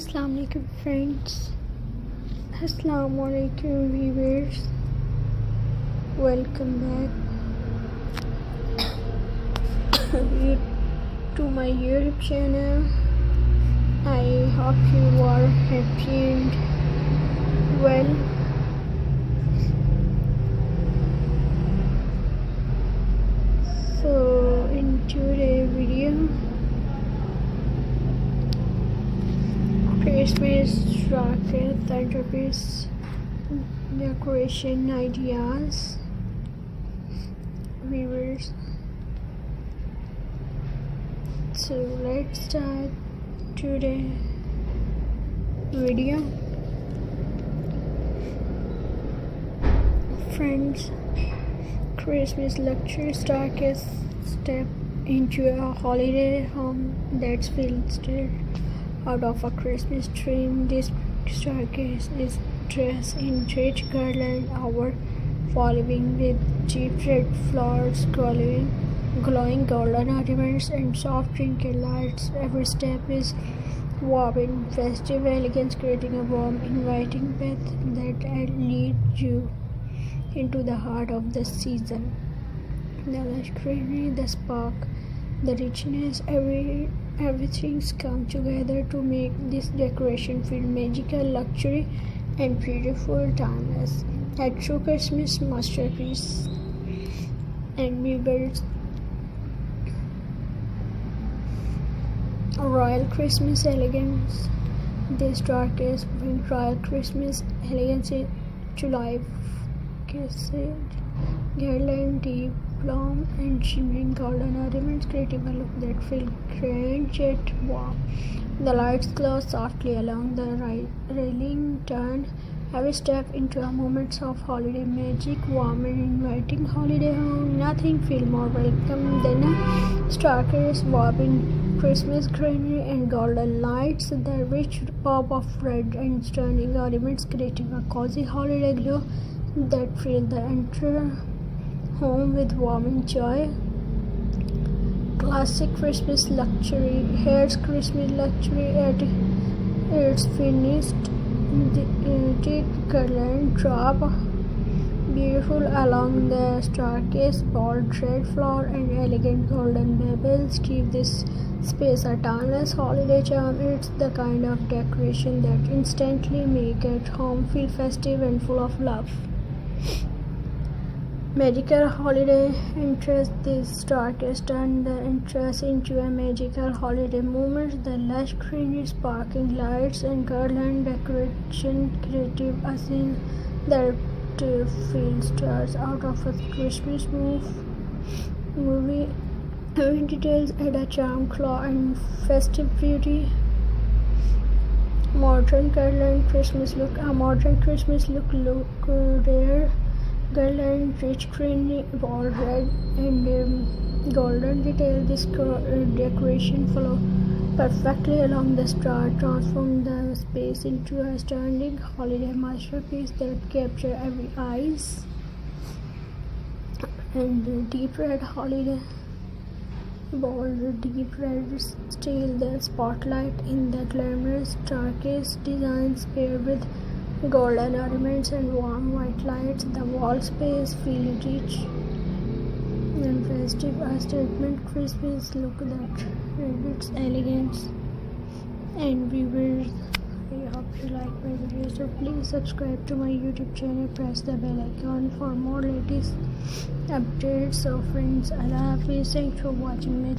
Assalamu alaikum friends. Assalamu alaikum viewers. Welcome back to my YouTube channel. I hope you are happy and well. So in today's video, Christmas rocket centerpiece decoration ideas, viewers. So let's start today's video. Friends, Christmas luxury staircase step into a holiday home that's filtered out of a Christmas tree. This staircase is dressed in rich garland, following with deep red flowers, glowing golden ornaments, and soft twinkle lights. Every step is woven in festive elegance, creating a warm, inviting path that leads you into the heart of the season. The lush greenery, the spark, the richness, everything's come together to make this decoration feel magical, luxury, and beautiful, timeless. A true Christmas masterpiece. And we built royal Christmas elegance. This staircase brings royal Christmas elegance to life. Garland, deep plum, and shimmering golden ornaments, creating a look that feels grand yet warm. The lights glow softly along the railing, turn every step into a moment of holiday magic, warm and inviting holiday home. Nothing feels more welcome than a staircase woven in Christmas greenery and golden lights. The rich pop of red and stunning ornaments, creating a cozy holiday glow that fills the entire home with warming joy. Classic Christmas luxury. Here's Christmas luxury at its finest. The garland drop beautiful along the staircase. Bold red flower and elegant golden bubbles give this space a timeless holiday charm. It's the kind of decoration that instantly makes at home feel festive and full of love. Magical holiday interest. This staircase turned the entrance into a magical holiday moment. The lush greenery, sparkling lights, and garland decoration creative a scene that feels stars out of a Christmas movie. Every details add a charm, claw, and festive beauty. Modern garland Christmas look. A modern Christmas look rare. Garland, rich green, bold red, and golden detail. This decoration follow perfectly along the star, transform the space into a stunning holiday masterpiece that captures every eyes. And deep red holiday, bold deep red steal the spotlight in the glamorous staircase designs paired with golden ornaments and warm white lights. The wall space feels rich and festive. A statement Christmas look that its elegance. And viewers, I hope you like my video, so please subscribe to my YouTube channel, press the bell icon for more latest updates. So friends, Allah Hafiz, thanks for watching my